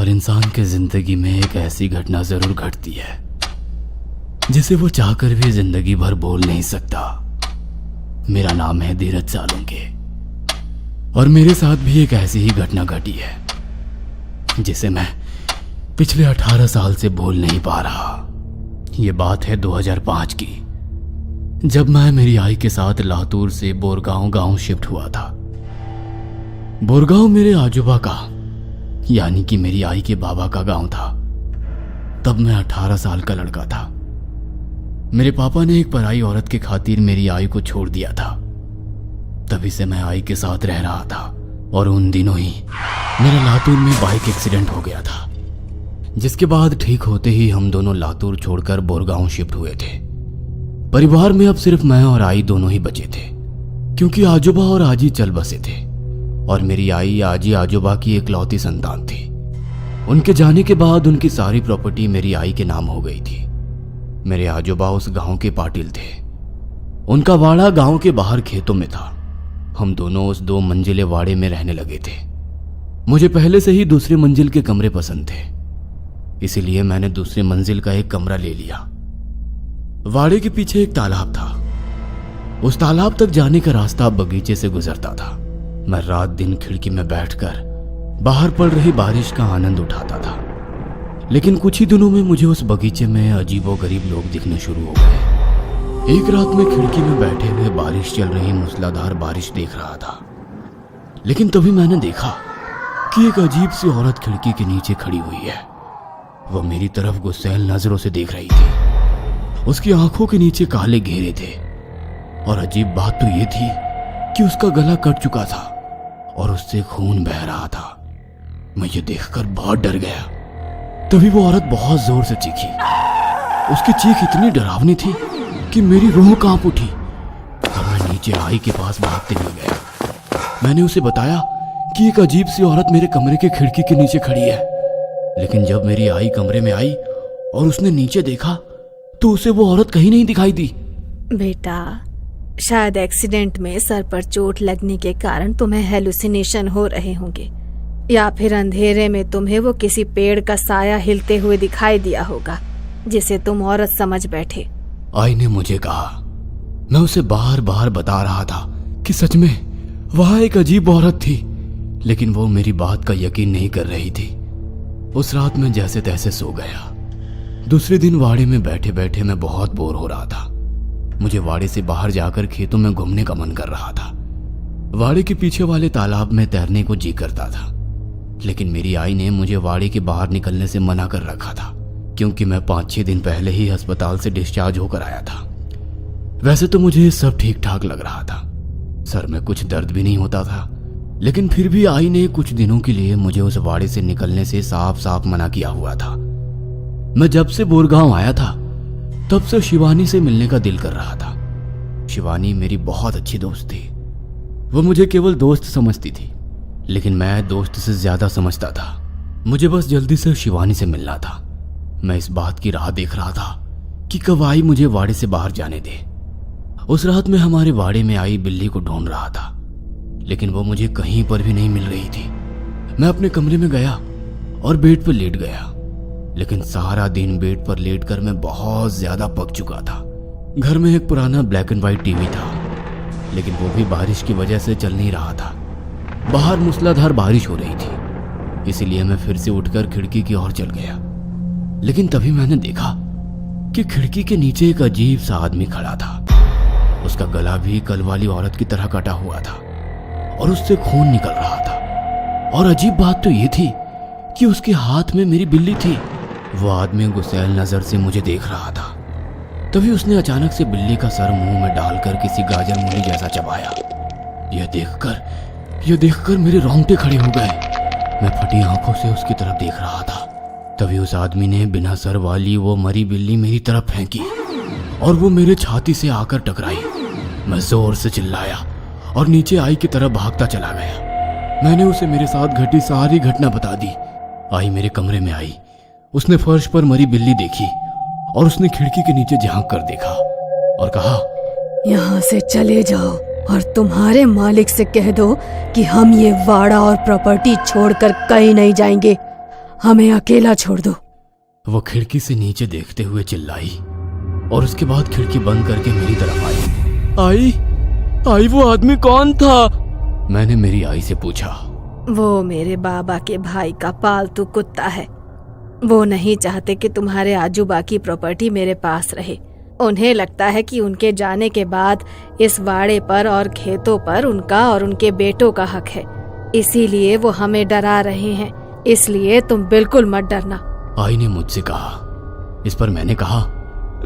हर इंसान की जिंदगी में एक ऐसी घटना जरूर घटती है जिसे वो चाहकर भी जिंदगी भर भूल नहीं सकता। मेरा नाम है धीरज सालुंके और मेरे साथ भी एक ऐसी ही घटना घटी है जिसे मैं पिछले 18 साल से भूल नहीं पा रहा। ये बात है 2005 की, जब मैं मेरी आई के साथ लातूर से बोरगांव गांव शिफ्ट हुआ था। बोरगांव मेरे आजूबा का यानी कि मेरी आई के बाबा का गांव था। तब मैं 18 साल का लड़का था। मेरे पापा ने एक पराई औरत की खातिर मेरी आई को छोड़ दिया था। तभी से मैं आई के साथ रह रहा था और उन दिनों ही मेरा लातूर में बाइक एक्सीडेंट हो गया था, जिसके बाद ठीक होते ही हम दोनों लातूर छोड़कर बोरगांव शिफ्ट हुए थे। परिवार में अब सिर्फ मैं और आई दोनों ही बचे थे, क्योंकि आजोबा और आजी चल बसे थे और मेरी आई आजी आजोबा की इकलौती संतान थी। उनके जाने के बाद उनकी सारी प्रॉपर्टी मेरी आई के नाम हो गई थी। मेरे आजोबा उस गांव के पाटिल थे। उनका वाड़ा गांव के बाहर खेतों में था। हम दोनों उस 2 मंजिले वाड़े में रहने लगे थे। मुझे पहले से ही दूसरी मंजिल के कमरे पसंद थे, इसीलिए मैंने दूसरी मंजिल का एक कमरा ले लिया। वाड़े के पीछे एक तालाब था। उस तालाब तक जाने का रास्ता बगीचे से गुजरता था। मैं रात दिन खिड़की में बैठकर बाहर पड़ रही बारिश का आनंद उठाता था। लेकिन कुछ ही दिनों में मुझे उस बगीचे में अजीबोगरीब लोग दिखने शुरू हो गए। एक रात में खिड़की में बैठे हुए बारिश चल रही मूसलाधार बारिश देख रहा था, लेकिन तभी मैंने देखा कि एक अजीब सी औरत खिड़की के नीचे खड़ी हुई है। वह मेरी तरफ गुस्सैल नजरों से देख रही थी। उसकी आंखों के नीचे काले घेरे थे और अजीब बात तो यह थी कि उसका गला कट चुका था और उससे खून बह रहा था। मैं ये देखकर बहुत डर गया। तभी वो औरत बहुत जोर से चीखी। उसकी चीख इतनी डरावनी थी कि मेरी रूह कांप उठी और मैं नीचे आई के पास भागते हुए गया। मैंने उसे बताया कि एक अजीब सी औरत मेरे कमरे के खिड़की के नीचे खड़ी है। लेकिन जब मेरी आई कमरे में आई और उसने नीचे देखा तो उसे वो औरत कहीं नहीं दिखाई दी। बेटा, शायद एक्सीडेंट में सर पर चोट लगने के कारण तुम्हें हेलुसिनेशन हो रहे होंगे, या फिर अंधेरे में तुम्हें वो किसी पेड़ का साया हिलते हुए दिखाई दिया होगा जिसे तुम औरत समझ बैठे। आई ने मुझे कहा। मैं उसे बार बार बता रहा था कि सच में वहां एक अजीब औरत थी, लेकिन वो मेरी बात का यकीन नहीं कर रही थी। उस रात में जैसे तैसे सो गया। दूसरे दिन वाड़े में बैठे बैठे मैं बहुत बोर हो रहा था। मुझे वाड़े से बाहर जाकर खेतों में घूमने का मन कर रहा था। वाड़े के पीछे वाले तालाब में तैरने को जी करता था, लेकिन मेरी आई ने मुझे वाड़े के बाहर निकलने से मना कर रखा था, क्योंकि मैं 5-6 दिन पहले ही अस्पताल से डिस्चार्ज होकर आया था। वैसे तो मुझे सब ठीक ठाक लग रहा था, सर में कुछ दर्द भी नहीं होता था, लेकिन फिर भी आई ने कुछ दिनों के लिए मुझे उस वाड़े से निकलने से साफ साफ मना किया हुआ था। मैं जब से बोरगांव आया था तब से शिवानी से मिलने का दिल कर रहा था। शिवानी मेरी बहुत अच्छी दोस्त थी। वो मुझे केवल दोस्त समझती थी, लेकिन मैं दोस्त से ज्यादा समझता था। मुझे बस जल्दी से शिवानी से मिलना था। मैं इस बात की राह देख रहा था कि कब आई मुझे वाड़े से बाहर जाने दे। उस रात में हमारे वाड़े में आई बिल्ली को ढूंढ रहा था, लेकिन वो मुझे कहीं पर भी नहीं मिल रही थी। मैं अपने कमरे में गया और बेड पर लेट गया, लेकिन सारा दिन बेड पर लेटकर मैं बहुत ज्यादा पक चुका था। घर में एक पुराना ब्लैक एंड व्हाइट टीवी था, लेकिन वो भी बारिश की वजह से चल नहीं रहा था। बाहर मूसलाधार बारिश हो रही थी, इसीलिए मैं फिर से उठकर खिड़की की ओर चल गया। लेकिन तभी मैंने देखा कि खिड़की के नीचे एक अजीब सा आदमी खड़ा था। उसका गला भी कल वाली औरत की तरह कटा हुआ था और उससे खून निकल रहा था। और अजीब बात तो ये थी कि उसके हाथ में मेरी बिल्ली थी। वो आदमी गुस्सैल नजर से मुझे देख रहा था। तभी उसने अचानक से बिल्ली का सर मुंह में डालकर किसी गाजर मूली जैसा चबाया। यह देखकर मेरे रोंगटे खड़े हो गए। मैं फटी आंखों से उसकी तरफ देख रहा था। तभी उस आदमी ने बिना सर वाली वो मरी बिल्ली मेरी तरफ फेंकी और वो मेरे छाती से आकर टकराई। मैं जोर से चिल्लाया और नीचे आई की तरफ भागता चला गया। मैंने उसे मेरे साथ घटी सारी घटना बता दी। आई मेरे कमरे में आई। उसने फर्श पर मरी बिल्ली देखी और उसने खिड़की के नीचे झांक कर देखा और कहा, यहाँ से चले जाओ और तुम्हारे मालिक से कह दो कि हम ये वाड़ा और प्रॉपर्टी छोड़कर कहीं नहीं जाएंगे। हमें अकेला छोड़ दो। वो खिड़की से नीचे देखते हुए चिल्लाई और उसके बाद खिड़की बंद करके मेरी तरफ आई। आई वो आदमी कौन था? मैंने मेरी आई से पूछा। वो मेरे बाबा के भाई का पालतू कुत्ता है। वो नहीं चाहते कि तुम्हारे आजूबा की प्रॉपर्टी मेरे पास रहे। उन्हें लगता है कि उनके जाने के बाद इस वाड़े पर और खेतों पर उनका और उनके बेटों का हक है, इसीलिए वो हमें डरा रहे हैं। इसलिए तुम बिल्कुल मत डरना। आई ने मुझसे कहा। इस पर मैंने कहा,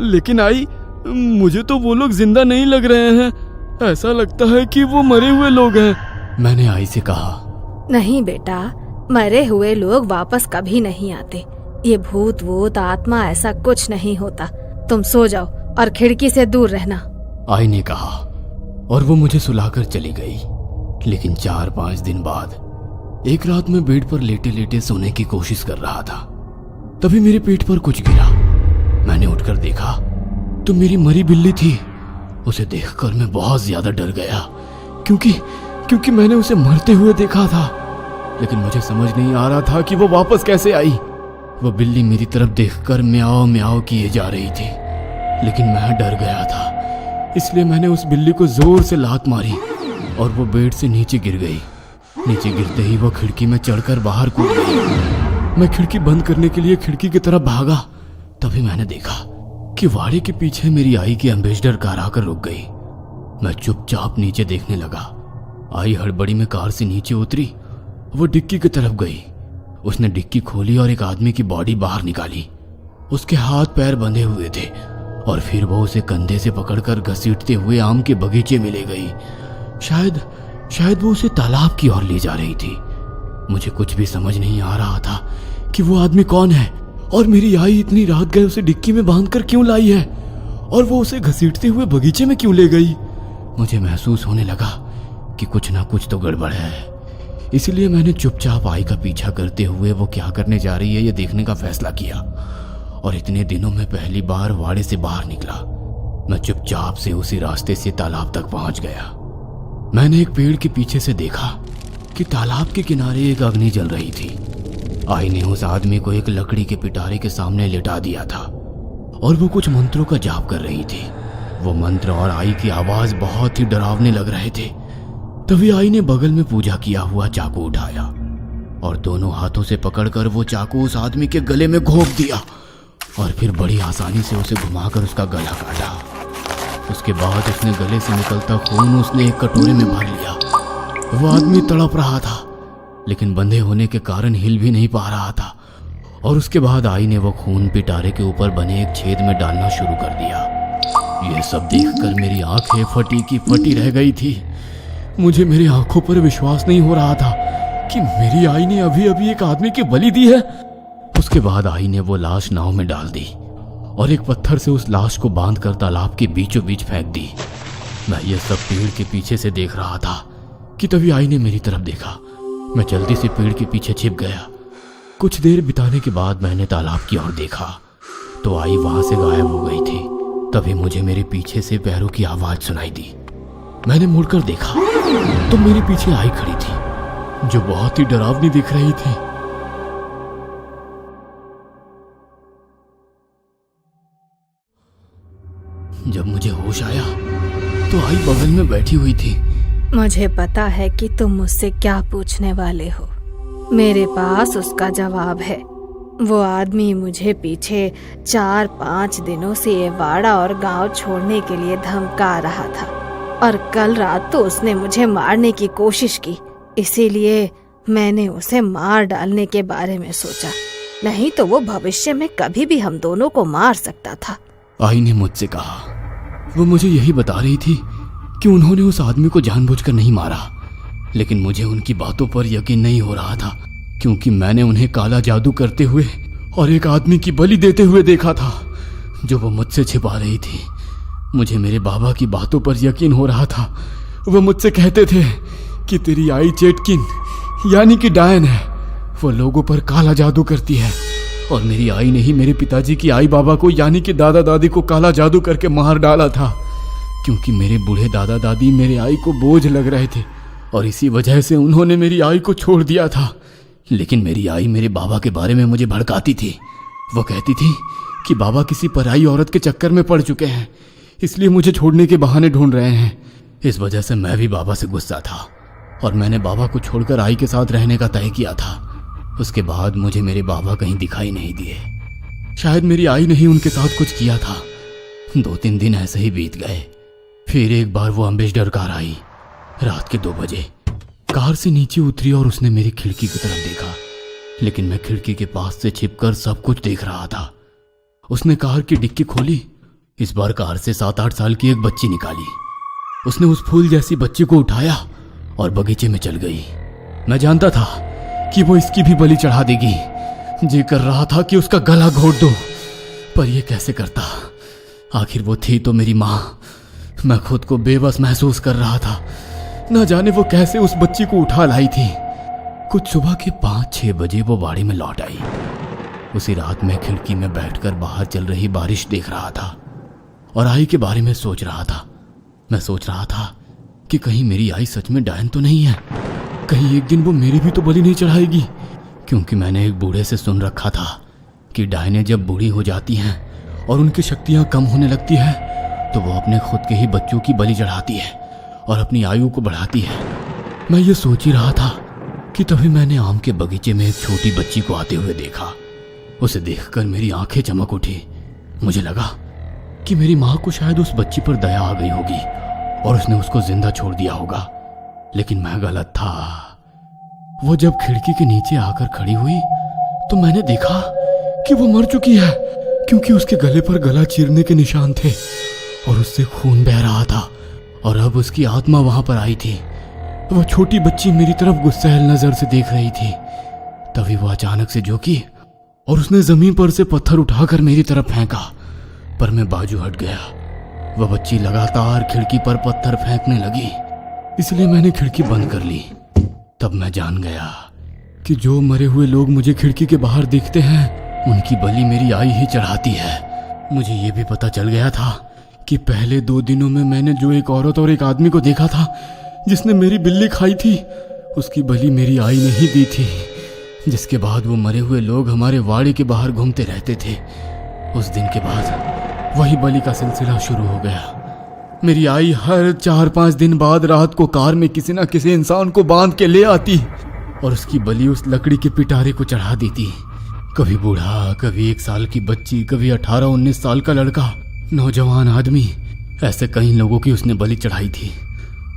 लेकिन आई, मुझे तो वो लोग जिंदा नहीं लग रहे हैं, ऐसा लगता है कि वो मरे हुए लोग हैं। मैंने आई से कहा, नहीं बेटा, मरे हुए लोग वापस कभी नहीं आते। ये भूत वूत आत्मा ऐसा कुछ नहीं होता। तुम सो जाओ और खिड़की से दूर रहना। आई ने कहा और वो मुझे सुलाकर चली गई। लेकिन 4-5 दिन बाद एक रात मैं बेड पर लेटे लेटे सोने की कोशिश कर रहा था, तभी मेरे पेट पर कुछ गिरा। मैंने उठकर देखा तो मेरी मरी बिल्ली थी। उसे देखकर मैं बहुत ज्यादा डर गया, क्योंकि मैंने उसे मरते हुए देखा था। लेकिन मुझे समझ नहीं आ रहा था कि वो वापस कैसे आई। वो बिल्ली मेरी तरफ देखकर म्याओ म्याओ किए जा रही थी, लेकिन मैं डर गया था, इसलिए मैंने उस बिल्ली को जोर से लात मारी और वो बेड से नीचे गिर गई। नीचे गिरते ही वो खिड़की में चढ़कर बाहर कूद गई। मैं खिड़की बंद करने के लिए खिड़की की तरफ भागा, तभी मैंने देखा कि वाड़े के पीछे मेरी आई की एम्बेसडर कार आकर रुक गई। मैं चुपचाप नीचे देखने लगा। आई हड़बड़ी में कार से नीचे उतरी। वो डिक्की की तरफ गई। उसने डिक्की खोली और एक आदमी की बॉडी बाहर निकाली। उसके हाथ पैर बंधे हुए थे और फिर वो उसे कंधे से पकड़कर घसीटते हुए आम के बगीचे में ले गई। शायद वो उसे तालाब की ओर ले जा रही थी। मुझे कुछ भी समझ नहीं आ रहा था कि वो आदमी कौन है और मेरी आई इतनी रात गए उसे डिक्की में बांधकर क्यों लाई है और वो उसे घसीटते हुए बगीचे में क्यों ले गई। मुझे महसूस होने लगा कि कुछ ना कुछ तो गड़बड़ है। इसलिए मैंने चुपचाप आई का पीछा करते हुए वो क्या करने जा रही है ये देखने का फैसला किया और इतने दिनों में पहली बार वाड़े से बाहर निकला। मैं चुपचाप से उसी रास्ते से तालाब तक पहुंच गया। मैंने एक पेड़ के पीछे से देखा कि तालाब के किनारे एक अग्नि जल रही थी। आई ने उस आदमी को एक लकड़ी के पिटारे के सामने लिटा दिया था और वो कुछ मंत्रों का जाप कर रही थी। वो मंत्र और आई की आवाज बहुत ही डरावने लग रहे थे। तभी आई ने बगल में पूजा किया हुआ चाकू उठाया और दोनों हाथों से पकड़कर वो चाकू उस आदमी के गले में घोंप दिया और फिर बड़ी आसानी से उसे घुमाकर उसका गला काटा। उसके बाद उसने गले से निकलता खून उसने एक कटोरे में भर लिया। वो आदमी तड़प रहा था, लेकिन बंधे होने के कारण हिल भी नहीं पा रहा था। और उसके बाद आई ने वो खून पिटारे के ऊपर बने एक छेद में डालना शुरू कर दिया। ये सब देखकर मेरी आंखें फटी की फटी रह गई थी। मुझे मेरी आंखों पर विश्वास नहीं हो रहा था कि मेरी आई ने अभी अभी एक आदमी की बलि दी है। उसके बाद आई ने वो लाश नाव में डाल दी और एक पत्थर से उस लाश को बांधकर तालाब के बीचों बीच फेंक दी। मैं ये सब पेड़ के पीछे से देख रहा था कि तभी आई ने मेरी तरफ देखा। मैं जल्दी से पेड़ के पीछे छिप गया। कुछ देर बिताने के बाद मैंने तालाब की ओर देखा तो आई वहां से गायब हो गई थी। तभी मुझे मेरे पीछे से पैरों की आवाज सुनाई दी। मैंने मुड़कर देखा तो मेरे पीछे आई खड़ी थी, जो बहुत ही डरावनी दिख रही थी। जब मुझे होश आया तो आई बगल में बैठी हुई थी। मुझे पता है कि तुम मुझसे क्या पूछने वाले हो। मेरे पास उसका जवाब है। वो आदमी मुझे पीछे 4-5 दिनों से ये वाड़ा और गांव छोड़ने के लिए धमका रहा था और कल रात तो उसने मुझे मारने की कोशिश की। इसीलिए मैंने उसे मार डालने के बारे में सोचा, नहीं तो वो भविष्य में कभी भी हम दोनों को मार सकता था। आई ने मुझसे कहा। वो मुझे यही बता रही थी कि उन्होंने उस आदमी को जानबूझकर नहीं मारा, लेकिन मुझे उनकी बातों पर यकीन नहीं हो रहा था क्योंकि मैंने उन्हें काला जादू करते हुए और एक आदमी की बलि देते हुए देखा था जो वो मुझसे छिपा रही थी। मुझे मेरे बाबा की बातों पर यकीन हो रहा था। वो मुझसे कहते थे कि तेरी आई चेटकिन यानी कि डायन है, वो लोगों पर काला जादू करती है और मेरी आई ने ही मेरे पिताजी की आई बाबा को यानी कि दादा दादी को काला जादू करके मार डाला था क्योंकि मेरे बूढ़े दादा दादी मेरे आई को बोझ लग रहे थे और इसी वजह से उन्होंने मेरी आई को छोड़ दिया था। लेकिन मेरी आई मेरे बाबा के बारे में मुझे भड़काती थी। वो कहती थी कि बाबा किसी पराई औरत के चक्कर में पड़ चुके हैं, इसलिए मुझे छोड़ने के बहाने ढूंढ रहे हैं। इस वजह से मैं भी बाबा से गुस्सा था और मैंने बाबा को छोड़कर आई के साथ रहने का तय किया था। उसके बाद मुझे मेरे बाबा कहीं दिखाई नहीं दिए। शायद मेरी आई ने ही उनके साथ कुछ किया था। 2-3 दिन ऐसे ही बीत गए। फिर एक बार वो अम्बेसडर कार आई, रात के 2 बजे। कार से नीचे उतरी और उसने मेरी खिड़की की तरफ देखा, लेकिन मैं खिड़की के पास से छिपकर सब कुछ देख रहा था। उसने कार की डिक्की खोली। इस बार कार से 7-8 साल की एक बच्ची निकाली। उसने उस फूल जैसी बच्ची को उठाया और बगीचे में चल गई। मैं जानता था कि वो इसकी भी बलि चढ़ा देगी। जी कर रहा था कि उसका गला घोट दो, पर यह कैसे करता। आखिर वो थी तो मेरी माँ। मैं खुद को बेबस महसूस कर रहा था। न जाने वो कैसे उस बच्ची को उठा लाई थी। कुछ सुबह के 5-6 बजे वो बाड़ी में लौट आई। उसी रात मैं खिड़की में बैठकर बाहर चल रही बारिश देख रहा था और आई के बारे में सोच रहा था। मैं सोच रहा था कि कहीं मेरी आई सच में डायन तो नहीं है। कहीं एक दिन वो मेरी भी तो बलि नहीं चढ़ाएगी, क्योंकि मैंने एक बूढ़े से सुन रखा था कि डायनें जब बूढ़ी हो जाती हैं और उनकी शक्तियां कम होने लगती है तो वो अपने खुद के ही बच्चों की बलि चढ़ाती है और अपनी आयु को बढ़ाती है। मैं ये सोच ही रहा था कि तभी मैंने आम के बगीचे में एक छोटी बच्ची को आते हुए देखा। उसे देखकर मेरी आंखें चमक उठी। मुझे लगा कि मेरी माँ को शायद उस बच्ची पर दया आ गई होगी और उसने उसको जिंदा छोड़ दिया होगा, लेकिन मैं गलत था। वो जब खिड़की के नीचे आकर खड़ी हुई तो मैंने देखा कि वो मर चुकी है, क्योंकि उसके गले पर गला चीरने के निशान थे और उससे खून बह रहा था और अब उसकी आत्मा वहां पर आई थी। वो छोटी बच्ची मेरी तरफ गुस्सैल नजर से देख रही थी। तभी वो अचानक से झुकी और उसने जमीन पर से पत्थर उठाकर मेरी तरफ फेंका, पर मैं बाजू हट गया। वह बच्ची लगातार खिड़की पर पत्थर फेंकने लगी, इसलिए मैंने खिड़की बंद कर ली। तब मैं जान गया कि जो मरे हुए लोग मुझे खिड़की के बाहर दिखते हैं उनकी बलि मेरी आई ही चढ़ाती है। मुझे ये भी पता चल गया था कि पहले 2 दिनों में मैंने जो एक औरत और एक आदमी को देखा था जिसने मेरी बिल्ली खाई थी, उसकी बलि मेरी आई ने ही दी थी। जिसके बाद वो मरे हुए लोग हमारे वाड़े के बाहर घूमते रहते थे। उस दिन के बाद वही बलि का सिलसिला शुरू हो गया। मेरी आई हर 4-5 दिन बाद रात को कार में किसी न किसी इंसान को बांध के ले आती और उसकी बलि उस लकड़ी के पिटारे को चढ़ा देती। कभी बूढ़ा, कभी 1 साल की बच्ची, कभी 18-19 साल का लड़का, नौजवान आदमी, ऐसे कई लोगों की उसने बलि चढ़ाई थी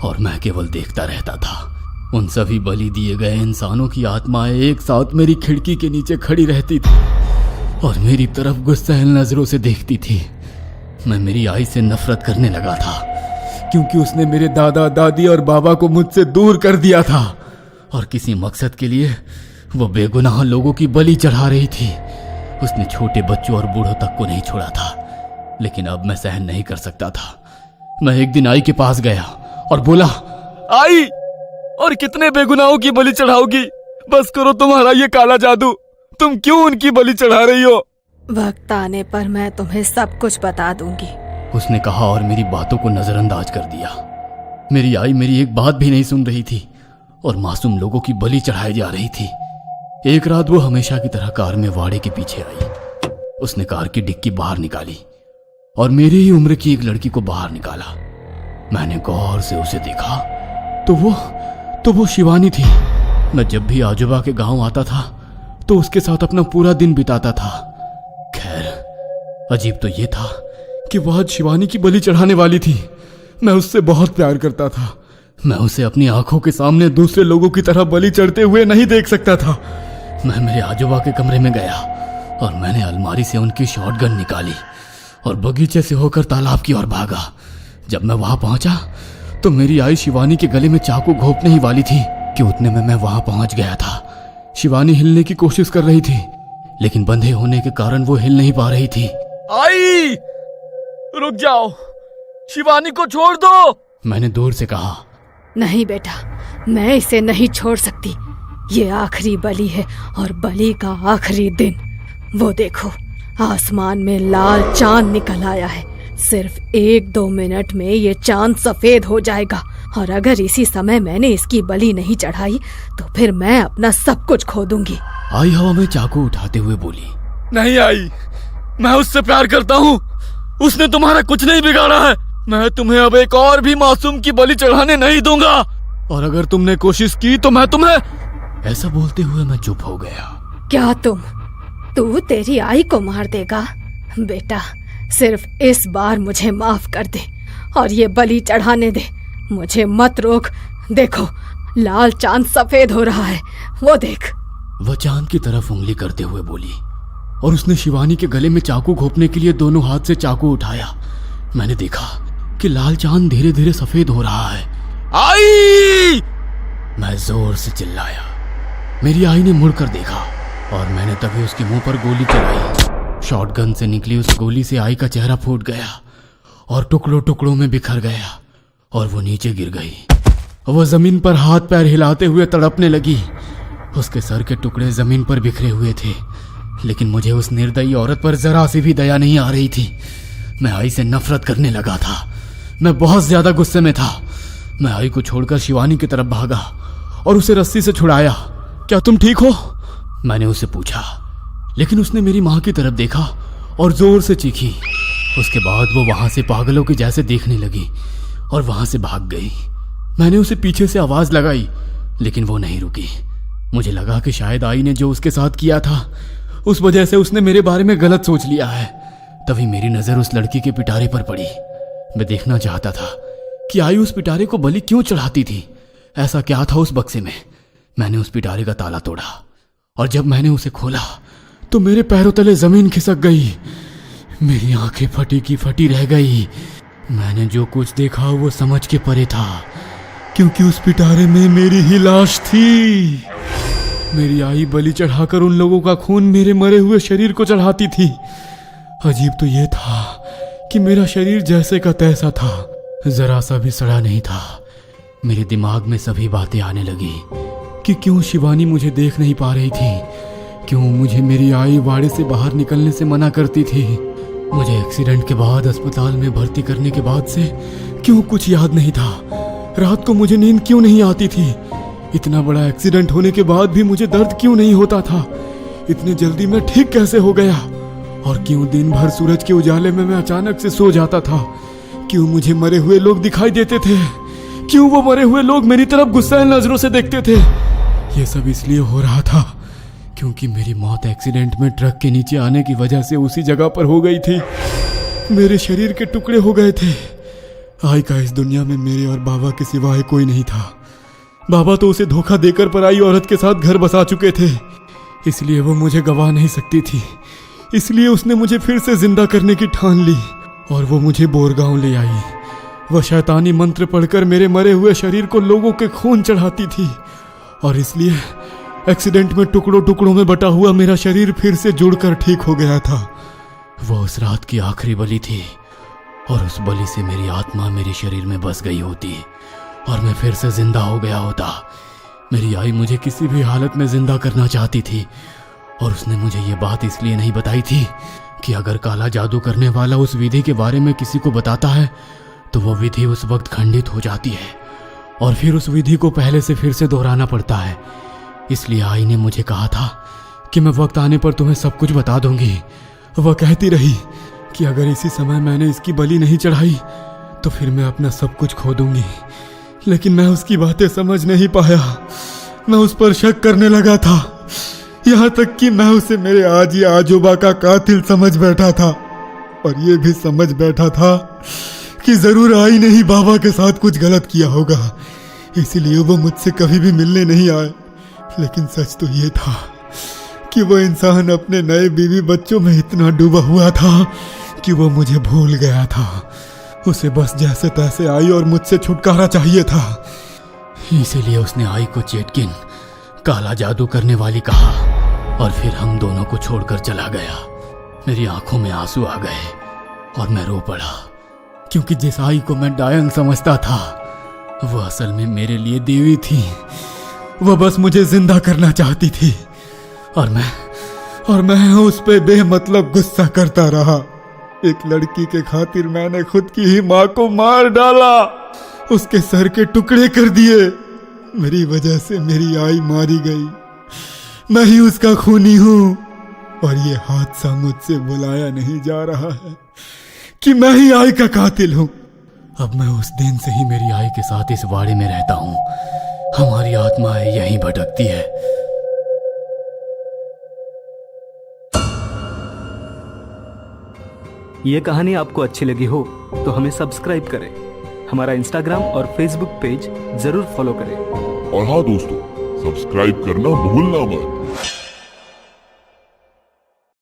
और मैं केवल देखता रहता था। उन सभी बलि दिए गए इंसानों की आत्माएं एक साथ मेरी खिड़की के नीचे खड़ी रहती थी और मेरी तरफ गुस्सैल नजरों से देखती थी। मैं मेरी आई से नफरत करने लगा था, क्योंकि उसने मेरे दादा दादी और बाबा को मुझसे दूर कर दिया था और किसी मकसद के लिए वो बेगुनाह लोगों की बलि चढ़ा रही थी। उसने छोटे बच्चों और बूढ़ों तक को नहीं छोड़ा था, लेकिन अब मैं सहन नहीं कर सकता था। मैं एक दिन आई के पास गया और बोला, आई, और कितने बेगुनाहों की बलि चढ़ाओगी? बस करो तुम्हारा ये काला जादू। तुम क्यों उनकी बलि चढ़ा रही हो? वक्त आने पर मैं तुम्हें सब कुछ बता दूंगी, उसने कहा और मेरी बातों को नजरअंदाज कर दिया। मेरी आई मेरी एक बात भी नहीं सुन रही थी और मासूम लोगों की बलि चढ़ाई जा रही थी। एक रात वो हमेशा की तरह कार में वाड़े के पीछे आई। उसने कार की डिक्की बाहर निकाली और मेरी ही उम्र की एक लड़की को बाहर निकाला। मैंने गौर से उसे देखा तो वो शिवानी थी। मैं जब भी आजोबा के गांव आता था तो उसके साथ अपना पूरा दिन बिताता था। खैर, अजीब तो ये था कि वह आज शिवानी की बलि चढ़ाने वाली थी। मैं उससे बहुत प्यार करता था। मैं उसे अपनी आंखों के सामने दूसरे लोगों की तरह बलि चढ़ते हुए नहीं देख सकता था। मैं मेरे आजोबा के कमरे में गया और मैंने अलमारी से उनकी शॉटगन निकाली और बगीचे से होकर तालाब की ओर भागा। जब मैं वहां पहुंचा तो मेरी आई शिवानी के गले में चाकू घोंपने ही वाली थी कि उतने में मैं वहां पहुंच गया था। शिवानी हिलने की कोशिश कर रही थी, लेकिन बंधे होने के कारण वो हिल नहीं पा रही थी। आई, रुक जाओ, शिवानी को छोड़ दो, मैंने दूर से कहा। नहीं बेटा, मैं इसे नहीं छोड़ सकती। ये आखिरी बलि है और बलि का आखिरी दिन। वो देखो, आसमान में लाल चांद निकल आया है। सिर्फ 1-2 मिनट में ये चांद सफेद हो जाएगा और अगर इसी समय मैंने इसकी बलि नहीं चढ़ाई तो फिर मैं अपना सब कुछ खो दूंगी। आई हवा में चाकू उठाते हुए बोली, नहीं आई, मैं उससे प्यार करता हूँ, उसने तुम्हारा कुछ नहीं बिगाड़ा है। मैं तुम्हें अब एक और भी मासूम की बलि चढ़ाने नहीं दूंगा, और अगर तुमने कोशिश की तो मैं तुम्हें। ऐसा बोलते हुए मैं चुप हो गया। क्या तू तेरी आई को मार देगा? बेटा, सिर्फ इस बार मुझे माफ कर दे और ये बलि चढ़ाने दे, मुझे मत रोक। देखो, लाल चांद सफेद हो रहा है, वो देख। वह चांद की तरफ उंगली करते हुए बोली, और उसने शिवानी के गले में चाकू घोंपने के लिए दोनों हाथ से चाकू उठाया। मैंने देखा कि लाल चांद धीरे धीरे सफेद हो रहा है। आई! मैं जोर से चिल्लाया। मेरी आई ने मुड़कर देखा और मैंने तभी उसके मुंह पर गोली चलाई। शॉटगन से निकली उस गोली से आई का चेहरा फूट गया और टुकड़ों टुकड़ों में बिखर गया और वो नीचे गिर गई। वो जमीन पर हाथ पैर हिलाते हुए तड़पने लगी। उसके सर के टुकड़े जमीन पर बिखरे हुए थे, लेकिन मुझे उस निर्दयी औरत पर जरा सी भी दया नहीं आ रही थी। मैं आई से नफरत करने लगा था। मैं बहुत ज्यादा गुस्से में था। मैं आई को छोड़कर शिवानी की तरफ भागा और उसे रस्सी से छुड़ाया। क्या तुम ठीक हो? मैंने उसे पूछा, लेकिन उसने मेरी मां की तरफ देखा और जोर से चीखी। उसके बाद वो वहां से पागलों के जैसे देखने लगी और वहां से भाग गई। मैंने उसे पीछे से आवाज लगाई, लेकिन वो नहीं रुकी। मुझे लगा कि शायद आई ने जो उसके साथ किया था उस वजह से उसने मेरे बारे में गलत सोच लिया है। तभी मेरी नजर उस लड़की के पिटारे पर पड़ी। मैं देखना चाहता था कि आई उस पिटारे को बलि क्यों चढ़ाती थी। ऐसा क्या था उस बक्से में? मैंने उस पिटारे का ताला तोड़ा और जब मैंने उसे खोला तो मेरे पैरों तले जमीन खिसक गई। मेरी आंखें फटी की फटी रह गई। मैंने जो कुछ देखा वो समझ के परे था, क्योंकि उस पिटारे में मेरी ही लाश थी। मेरी आई बलि चढ़ाकर उन लोगों का खून मेरे मरे हुए शरीर को चढ़ाती थी। अजीब तो यह था कि मेरा शरीर जैसे का तैसा था, जरा सा भी सड़ा नहीं था। मेरे दिमाग में सभी बातें आने लगी कि क्यों शिवानी मुझे देख नहीं पा रही थी, क्यों मुझे मेरी आई वाड़े से बाहर निकलने से मना करती थी, मुझे एक्सीडेंट के बाद अस्पताल में भर्ती करने के बाद से क्यों कुछ याद नहीं था, रात को मुझे नींद क्यों नहीं आती थी, इतना बड़ा एक्सीडेंट होने के बाद भी मुझे दर्द क्यों नहीं होता था, इतनी जल्दी मैं ठीक कैसे हो गया, और क्यों दिन भर सूरज के उजाले में मैं अचानक से सो जाता था, क्यों मुझे मरे हुए लोग दिखाई देते थे, क्यों वो मरे हुए लोग मेरी तरफ गुस्सैल नजरों से देखते थे। ये सब इसलिए हो रहा था क्योंकि मेरी मौत एक्सीडेंट में ट्रक के नीचे आने की वजह से उसी जगह पर हो गई थी। मेरे शरीर के टुकड़े हो गए थे। आई का इस दुनिया में मेरे और बाबा के सिवाय कोई नहीं था। बाबा तो उसे धोखा देकर पराई औरत के साथ घर बसा चुके थे, इसलिए वो मुझे गवा नहीं सकती थी। इसलिए उसने मुझे फिर से जिंदा करने की ठान ली और वो मुझे बोरगांव ले आई। वह शैतानी मंत्र पढ़कर मेरे मरे हुए शरीर को लोगों के खून चढ़ाती थी और इसलिए एक्सीडेंट में टुकड़ों टुकड़ों में बटा हुआ मेरा शरीर फिर से जुड़कर ठीक हो गया था। वो उस रात की आखिरी बलि थी और उस बलि से मेरी आत्मा मेरे शरीर में बस गई होती और मैं फिर से जिंदा हो गया होता। मेरी आई मुझे किसी भी हालत में जिंदा करना चाहती थी और उसने मुझे ये बात इसलिए नहीं बताई थी कि अगर काला जादू करने वाला उस विधि के बारे में किसी को बताता है तो वो विधि उस वक्त खंडित हो जाती है और फिर उस विधि को पहले से फिर से दोहराना पड़ता है। इसलिए आई ने मुझे कहा था कि मैं वक्त आने पर तुम्हें सब कुछ बता दूंगी। वह कहती रही कि अगर इसी समय मैंने इसकी बलि नहीं चढ़ाई तो फिर मैं अपना सब कुछ खो दूंगी, लेकिन मैं उसकी बातें समझ नहीं पाया। मैं उस पर शक करने लगा था, यहाँ तक कि मैं उसे मेरे आजी आजोबा का कातिल समझ बैठा था और ये भी समझ बैठा था कि जरूर आई ने ही बाबा के साथ कुछ गलत किया होगा, इसीलिए वो मुझसे कभी भी मिलने नहीं आए। लेकिन सच तो ये था कि वो इंसान अपने नए बीवी बच्चों में इतना डूबा हुआ था कि वो मुझे भूल गया था। उसे बस जैसे तैसे आई और मुझसे छुटकारा चाहिए था। इसीलिए उसने आई को चेटकिन काला जादू करने वाली कहा और फिर हम दोनों को छोड़कर चला गया। मेरी आंखों में आंसू आ गए और मैं रो पड़ा, क्योंकि जिस आई को मैं डायन समझता था वो असल में मेरे लिए देवी थी। वह बस मुझे जिंदा करना चाहती थी और मैं उस पे बेमतलब गुस्सा करता रहा। एक लड़की के खातिर मैंने खुद की ही माँ को मार डाला उसके सर के टुकड़े कर दिए। मेरी वजह से मेरी आई मारी गई। मैं ही उसका खूनी हूं और ये हादसा मुझसे बुलाया नहीं जा रहा है कि मैं ही आई का कातिल हूं। अब मैं उस दिन से ही मेरी आई के साथ इस वाड़े में रहता हूँ। हमारी आत्माएं यहीं भटकती है। ये कहानी आपको अच्छी लगी हो तो हमें सब्सक्राइब करें, हमारा इंस्टाग्राम और फेसबुक पेज जरूर फॉलो करें। और हाँ दोस्तों, सब्सक्राइब करना भूलना मत।